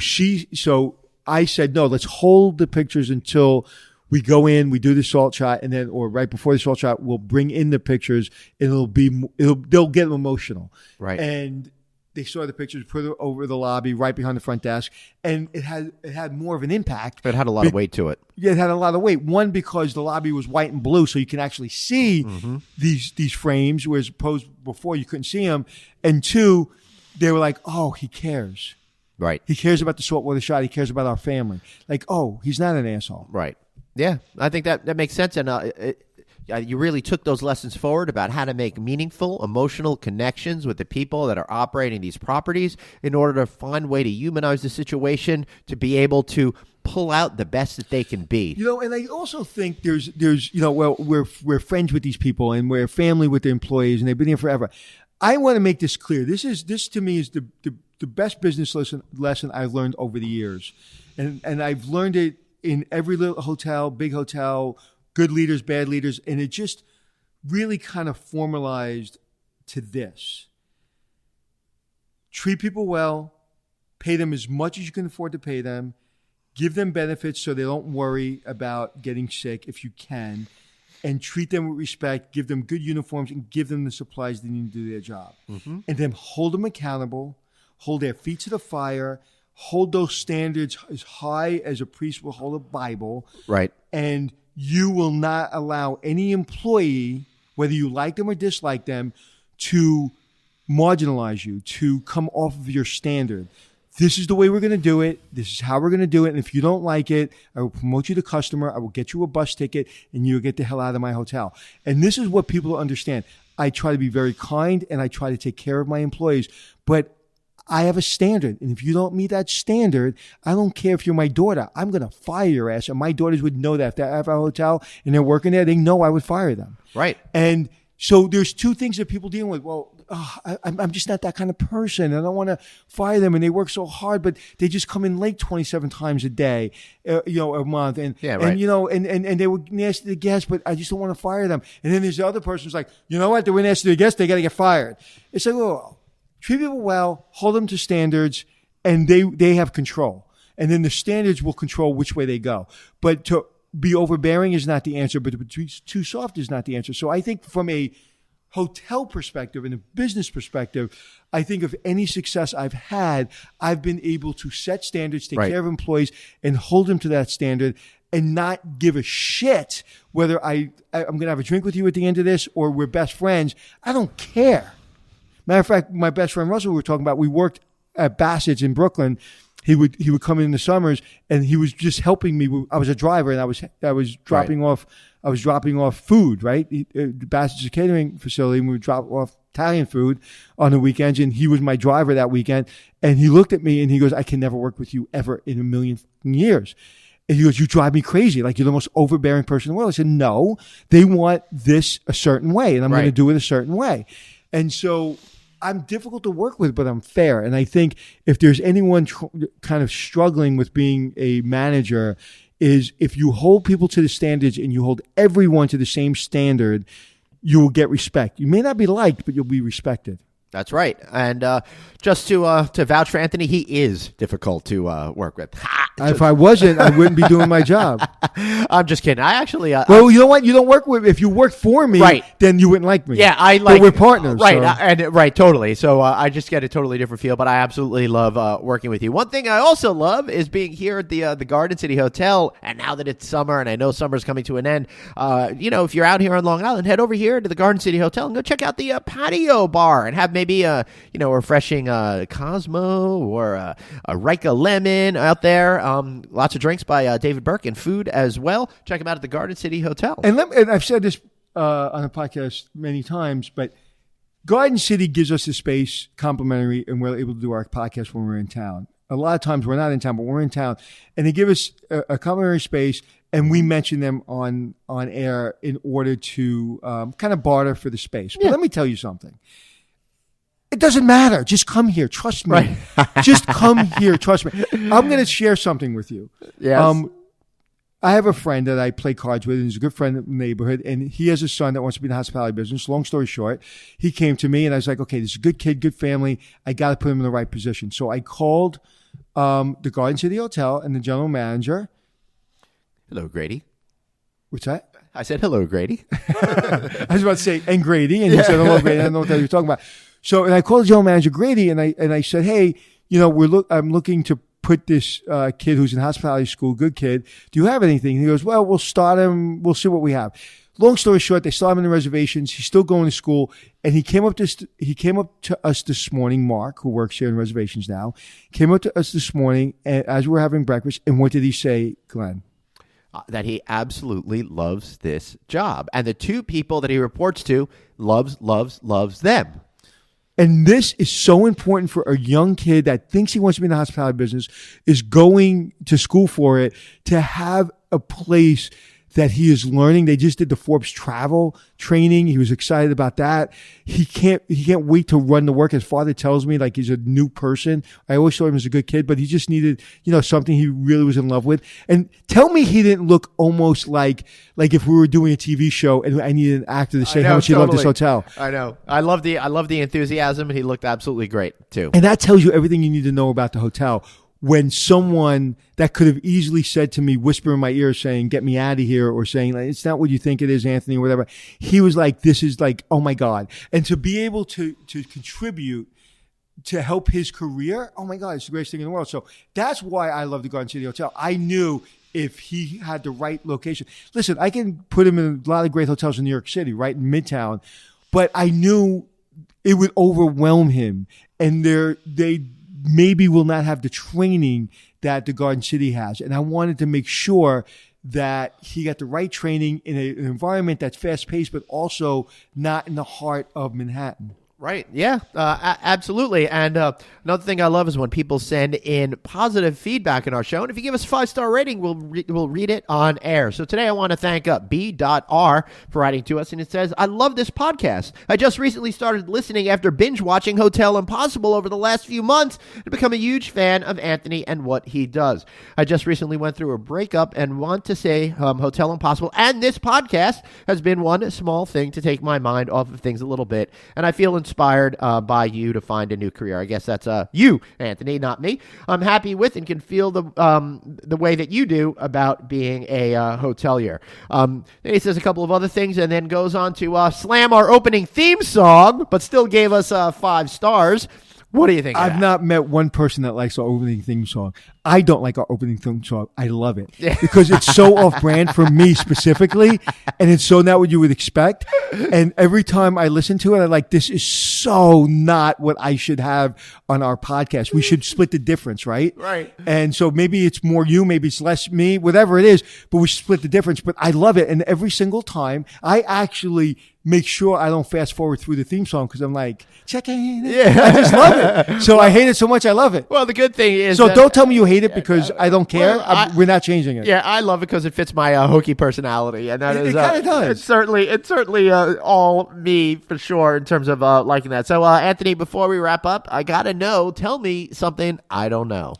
I said, no, let's hold the pictures until we go in, we do the salt shot, and then, or right before the salt shot, we'll bring in the pictures and they'll get emotional. Right. And they saw the pictures, put it over the lobby, right behind the front desk, and it had more of an impact. It had a lot of weight to it. Yeah, it had a lot of weight. One, because the lobby was white and blue, so you can actually see these frames, whereas opposed before you couldn't see them. And two, they were like, oh, he cares. Right. He cares about the saltwater shot. He cares about our family. Like, oh, he's not an asshole. Right. Yeah, I think that makes sense. And you really took those lessons forward about how to make meaningful, emotional connections with the people that are operating these properties in order to find a way to humanize the situation, to be able to pull out the best that they can be. And I also think there's well, we're friends with these people and we're family with the employees and they've been here forever. I want to make this clear. This to me is the best business lesson I've learned over the years. And I've learned it in every little hotel, big hotel, good leaders, bad leaders, and it just really kind of formalized to this. Treat people well, pay them as much as you can afford to pay them, give them benefits so they don't worry about getting sick if you can, and treat them with respect, give them good uniforms, and give them the supplies they need to do their job. Mm-hmm. And then hold them accountable, hold their feet to the fire, hold those standards as high as a priest will hold a Bible. Right. And you will not allow any employee, whether you like them or dislike them, to marginalize you, to come off of your standard. This is the way we're going to do it. This is how we're going to do it. And if you don't like it, I will promote you to customer. I will get you a bus ticket and you'll get the hell out of my hotel. And this is what people understand. I try to be very kind and I try to take care of my employees, but I have a standard. And if you don't meet that standard, I don't care if you're my daughter. I'm going to fire your ass. And my daughters would know that. If they have a hotel and they're working there, they know I would fire them. Right. And so there's two things that people deal with. Well, I'm just not that kind of person. I don't want to fire them. And they work so hard, but they just come in late 27 times a day, a month. And, yeah, right. and they were nasty to the guests, but I just don't want to fire them. And then there's the other person who's like, you know what? They were nasty to the guests. They got to get fired. It's like, oh, treat people well, hold them to standards, and they have control. And then the standards will control which way they go. But to be overbearing is not the answer, but to be too soft is not the answer. So I think from a hotel perspective and a business perspective, I think of any success I've had, I've been able to set standards, take care of employees, and hold them to that standard and not give a shit whether I'm going to have a drink with you at the end of this or we're best friends. I don't care. Matter of fact, my best friend Russell, we were talking about, we worked at Bassett's in Brooklyn. He would come in the summers and he was just helping me. I was a driver and I was dropping off food, right? Bassett's is a catering facility and we would drop off Italian food on the weekends and he was my driver that weekend. And he looked at me and he goes, I can never work with you ever in a million years. And he goes, you drive me crazy. Like you're the most overbearing person in the world. I said, no, they want this a certain way and I'm going to do it a certain way. And so I'm difficult to work with, but I'm fair. And I think if there's anyone kind of struggling with being a manager is if you hold people to the standards and you hold everyone to the same standard, you will get respect. You may not be liked, but you'll be respected. That's right. And just to vouch for Anthony, he is difficult to work with. Ha! If I wasn't, I wouldn't be doing my job. I'm just kidding. I actually. Well, you know what? You don't work with. If you worked for me, right. then you wouldn't like me. Yeah, But we're partners, right? so. Right, totally. So I just get a totally different feel, but I absolutely love working with you. One thing I also love is being here at the Garden City Hotel. And now that it's summer, and I know summer's coming to an end, if you're out here on Long Island, head over here to the Garden City Hotel and go check out the patio bar and have maybe a refreshing Cosmo or a Rika Lemon out there. Lots of drinks by David Burke and food as well. Check them out at the Garden City Hotel. And I've said this on the podcast many times, but Garden City gives us the space complimentary, and we're able to do our podcast when we're in town. A lot of times we're not in town, but we're in town, and they give us a complimentary space, and we mention them on air in order to kind of barter for the space. But let me tell you something. It doesn't matter. Just come here. Trust me. Right. Just come here. Trust me. I'm going to share something with you. Yes. I have a friend that I play cards with, and he's a good friend in the neighborhood, and he has a son that wants to be in the hospitality business. Long story short, he came to me, and I was like, okay, this is a good kid, good family. I got to put him in the right position. So I called the Garden City Hotel and the general manager. Hello, Grady. What's that? I said, hello, Grady. I was about to say, and Grady, and he said, hello, Grady. I don't know what the hell you're talking about. So, and I called the general manager, Grady, and I said, hey, I'm looking to put this kid who's in hospitality school, good kid. Do you have anything? And he goes, well, we'll start him. We'll see what we have. Long story short, they start him in the reservations. He's still going to school, and he came up to us this morning. Mark, who works here in reservations now, came up to us this morning, and as we were having breakfast. And what did he say, Glenn? That he absolutely loves this job, and the two people that he reports to loves them. And this is so important for a young kid that thinks he wants to be in the hospitality business, is going to school for it, to have a place that he is learning. They just did the Forbes travel training. He was excited about that. He can't wait to run to work. His father tells me like he's a new person. I always thought him as a good kid, but he just needed, something he really was in love with. And tell me he didn't look almost like if we were doing a TV show and I needed an actor to say how much he loved this hotel. I know. I love the enthusiasm, and he looked absolutely great too. And that tells you everything you need to know about the hotel. When someone that could have easily said to me, whisper in my ear saying, get me out of here, or saying, like, it's not what you think it is, Anthony, or whatever. He was like, this is like, oh my God. And to be able to contribute to help his career, oh my God, it's the greatest thing in the world. So that's why I love the Garden City Hotel. I knew if he had the right location. Listen, I can put him in a lot of great hotels in New York City, right in Midtown, but I knew it would overwhelm him. And they maybe will not have the training that the Garden City has. And I wanted to make sure that he got the right training in an environment that's fast-paced, but also not in the heart of Manhattan. Right. Yeah, absolutely. And another thing I love is when people send in positive feedback in our show. And if you give us a 5-star rating, we'll read it on air. So today I want to thank B.R. for writing to us. And it says, I love this podcast. I just recently started listening after binge watching Hotel Impossible over the last few months and become a huge fan of Anthony and what he does. I just recently went through a breakup and want to say Hotel Impossible and this podcast has been one small thing to take my mind off of things a little bit. And I feel inspired by you to find a new career. I guess that's you, Anthony, not me. I'm happy with and can feel the way that you do about being a hotelier. Then he says a couple of other things and then goes on to slam our opening theme song, but still gave us 5 stars. What do you think? I've not met one person that likes our opening theme song. I don't like our opening theme song. I love it because it's so off-brand for me specifically, and it's so not what you would expect. And every time I listen to it, I'm like, this is so not what I should have on our podcast. We should split the difference, right? Right. And so maybe it's more you, maybe it's less me, whatever it is, but we should split the difference. But I love it. And every single time, I actually make sure I don't fast forward through the theme song because I'm like, check in. Yeah. I just love it. So I hate it so much, I love it. Well, the good thing is... So don't tell me you hate it because I don't care. Well, we're not changing it. Yeah, I love it because it fits my hokey personality. And that is... It kind of does. It's certainly all me for sure in terms of liking that. So, Anthony, before we wrap up, I got to know, tell me something I don't know.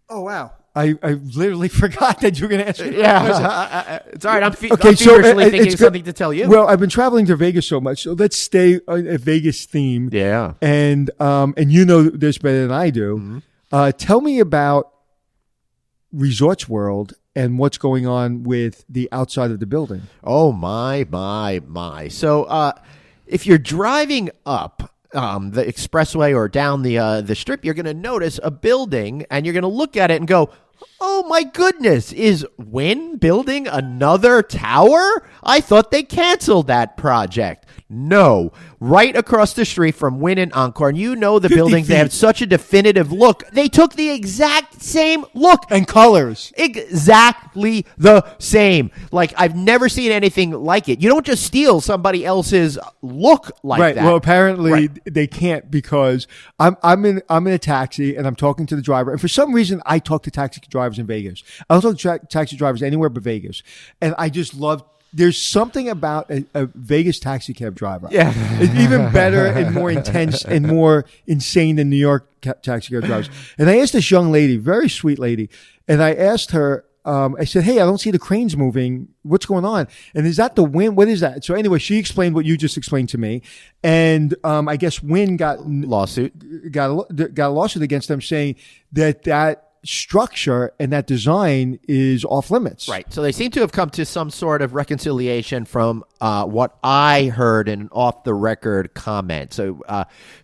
Oh, wow. I literally forgot that you were going to ask me. Yeah, it's all right. I'm feverishly thinking of something to tell you. Well, I've been traveling to Vegas so much, so let's stay on a Vegas theme. Yeah, and you know this better than I do. Mm-hmm. Tell me about Resorts World and what's going on with the outside of the building. Oh, my. So if you're driving up the expressway or down the strip, you're going to notice a building, and you're going to look at it and go, oh, my goodness, is Wynn building another tower? I thought they canceled that project. No, right across the street from Wynn and Encore, and you know the buildings, they have such a definitive look. They took the exact same look. And colors. Exactly the same. Like, I've never seen anything like it. You don't just steal somebody else's look like that. Well, apparently they can't, because I'm in a taxi and I'm talking to the driver. And for some reason, I talk to taxi drivers in Vegas. I don't talk to taxi drivers anywhere but Vegas. And I just love. There's something about a Vegas taxi cab driver. Yeah. It's even better and more intense and more insane than New York taxi cab drivers. And I asked this young lady, very sweet lady, and I asked her, I said, hey, I don't see the cranes moving. What's going on? And is that the Wynn? What is that? So anyway, she explained what you just explained to me. And I guess Wynn got a lawsuit against them, saying that structure and that design is off limits. Right. So they seem to have come to some sort of reconciliation from what I heard in an off-the-record comment. So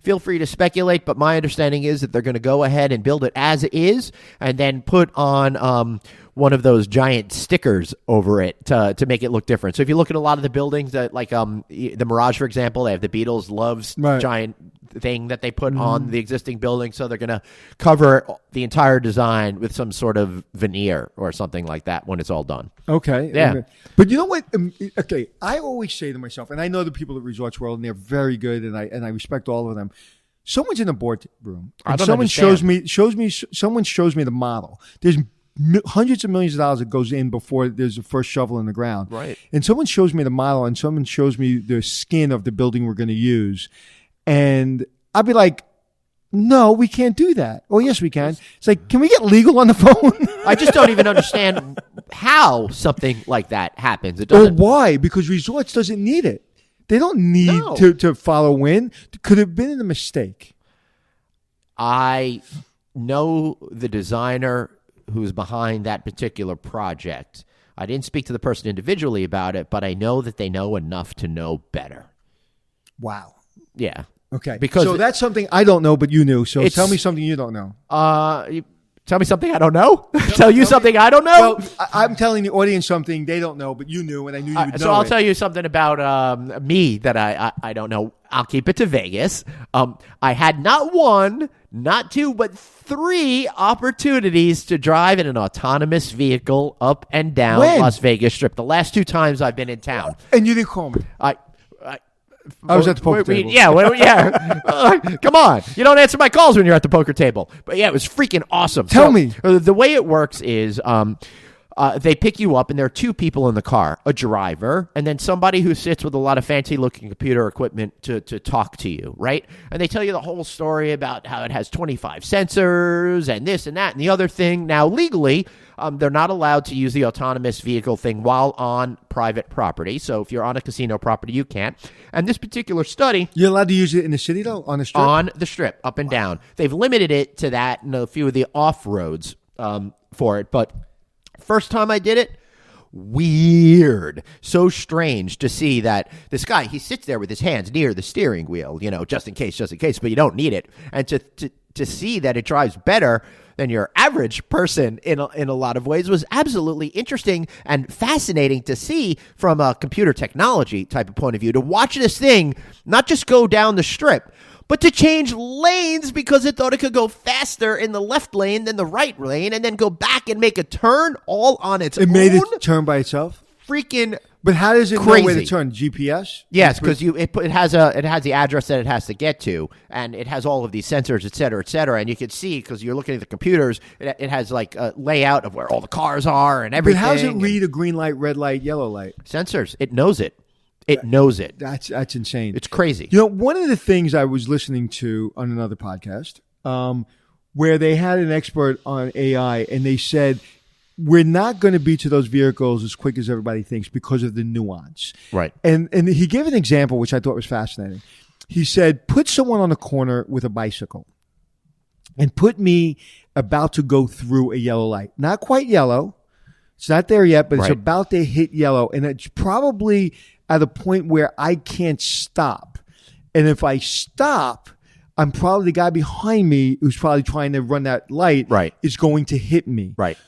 feel free to speculate, but my understanding is that they're going to go ahead and build it as is and then put on one of those giant stickers over it to make it look different. So if you look at a lot of the buildings that, like the Mirage, for example, they have the Beatles Loves giant thing that they put on the existing building. So they're going to cover the entire design with some sort of veneer or something like that when it's all done. Okay. Yeah. But you know what? Okay. I always say to myself, and I know the people at Resorts World, and they're very good, and I respect all of them. Someone's in the boardroom, and someone shows me the model. There's hundreds of millions of dollars that goes in before there's the first shovel in the ground. Right. And someone shows me the model, and someone shows me the skin of the building we're going to use. And I'd be like, no, we can't do that. Oh, yes, we can. It's like, can we get legal on the phone? I just don't even understand how something like that happens. It Or doesn't. why? Because Resorts doesn't need it. They don't need to follow Wynn. Could have been a mistake. I know the designer who's behind that particular project. I didn't speak to the person individually about it, but I know that they know enough to know better. Wow. Yeah. Okay. Because so that's something I don't know, but you knew. So tell me something you don't know. Tell me something I don't know? Tell you something I don't know? Well, I'm telling the audience something they don't know, but you knew, and I knew you would know. So I'll tell you something about me that I don't know. I'll keep it to Vegas. I had not one, not two, but 3 opportunities to drive in an autonomous vehicle up and down Las Vegas Strip. The last 2 times I've been in town. And you didn't call me. I was at the poker table. Yeah. Come on. You don't answer my calls when you're at the poker table. But yeah, it was freaking awesome. Tell me. The way it works is they pick you up, and there are 2 people in the car, a driver, and then somebody who sits with a lot of fancy-looking computer equipment to talk to you, right? And they tell you the whole story about how it has 25 sensors and this and that and the other thing. Now, legally, they're not allowed to use the autonomous vehicle thing while on private property. So if you're on a casino property, you can't. And this particular study... You're allowed to use it in the city, though? On the strip? On the strip, up and down. They've limited it to that and a few of the off-roads for it. But first time I did it, weird. So strange to see that this guy, he sits there with his hands near the steering wheel, just in case, but you don't need it. And to see that it drives better than your average person in a lot of ways was absolutely interesting and fascinating to see from a computer technology type of point of view, to watch this thing not just go down the strip, but to change lanes because it thought it could go faster in the left lane than the right lane and then go back and make a turn all on its own. It made it turn by itself? Freaking But how does it crazy. know where to turn? GPS? Yes, because it has the address that it has to get to, and it has all of these sensors, et cetera, and you can see, because you're looking at the computers, it has like a layout of where all the cars are and everything. But how does it read a green light, red light, yellow light? Sensors. It knows it. It knows it. That's insane. It's crazy. One of the things I was listening to on another podcast, where they had an expert on AI, and they said, we're not going to be to those vehicles as quick as everybody thinks because of the nuance. Right. And he gave an example, which I thought was fascinating. He said, put someone on a corner with a bicycle. and put me about to go through a yellow light. Not quite yellow. It's not there yet, but it's about to hit yellow. And it's probably at a point where I can't stop. And if I stop, I'm probably the guy behind me who's probably trying to run that light is going to hit me. Right.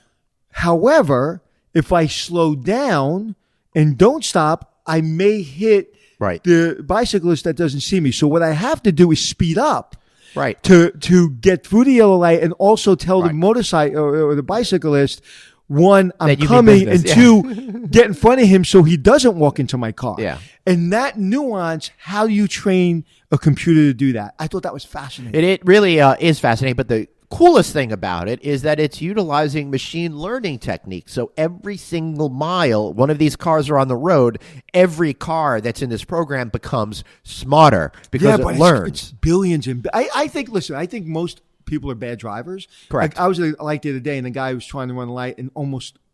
However, if I slow down and don't stop, I may hit the bicyclist that doesn't see me. So what I have to do is speed up. Right. To get through the yellow light and also tell the motorcycle or the bicyclist, one, I'm coming, and two, get in front of him so he doesn't walk into my car. Yeah. And that nuance, how you train a computer to do that. I thought that was fascinating. It really is fascinating, but the coolest thing about it is that it's utilizing machine learning techniques. So every single mile one of these cars are on the road, every car that's in this program becomes smarter because it learns. It's billions. I think most people are bad drivers. Correct. Like I was at a light the other day, and the guy was trying to run a light and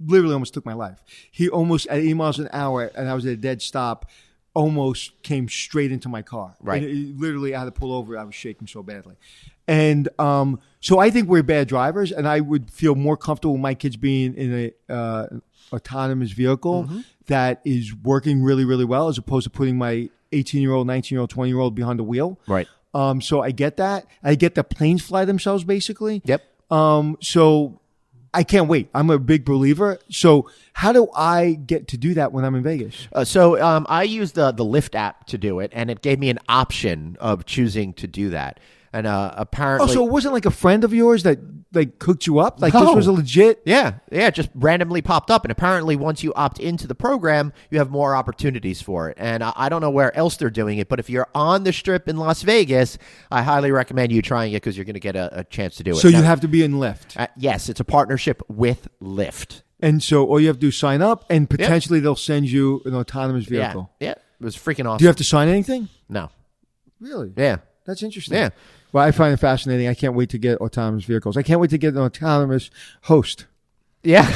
literally almost took my life. He almost, at 80 miles an hour, and I was at a dead stop, almost came straight into my car. Right. And literally, I had to pull over. I was shaking so badly. And so I think we're bad drivers, and I would feel more comfortable with my kids being in a autonomous vehicle that is working really, really well, as opposed to putting my 18-year-old, 19-year-old, 20-year-old behind the wheel. Right. So I get that. I get the planes fly themselves, basically. Yep. So I can't wait. I'm a big believer. So how do I get to do that when I'm in Vegas? I used the Lyft app to do it, and it gave me an option of choosing to do that. And apparently... Oh, so it wasn't like a friend of yours that like cooked you up? Like No. This was a legit... Yeah, it just randomly popped up. And apparently once you opt into the program, you have more opportunities for it. And I don't know where else they're doing it, but if you're on the Strip in Las Vegas, I highly recommend you trying it because you're going to get a chance to do it. So you have to be in Lyft? Yes, it's a partnership with Lyft. And so all you have to do is sign up, and potentially they'll send you an autonomous vehicle. Yeah, it was freaking awesome. Do you have to sign anything? No. Really? Yeah. That's interesting. Yeah. Well, I find it fascinating. I can't wait to get autonomous vehicles. I can't wait to get an autonomous host. Yeah.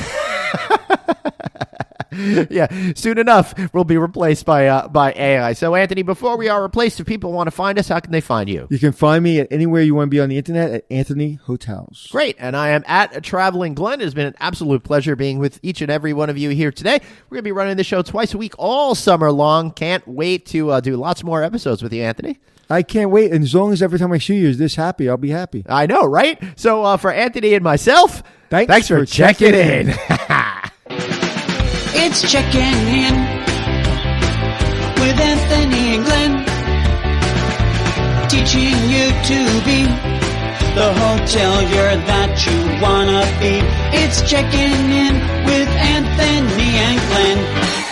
Yeah. Soon enough, we'll be replaced by AI. So, Anthony, before we are replaced, if people want to find us, how can they find you? You can find me at anywhere you want to be on the internet at Anthony Hotels. Great. And I am at Traveling Glenn. It has been an absolute pleasure being with each and every one of you here today. We're going to be running the show twice a week all summer long. Can't wait to do lots more episodes with you, Anthony. I can't wait. And as long as every time I see you is this happy, I'll be happy. I know, right? So for Anthony and myself, thanks for checking in. It's checking in with Anthony and Glenn, teaching you to be the hotelier that you wanna be. It's checking in with Anthony and Glenn.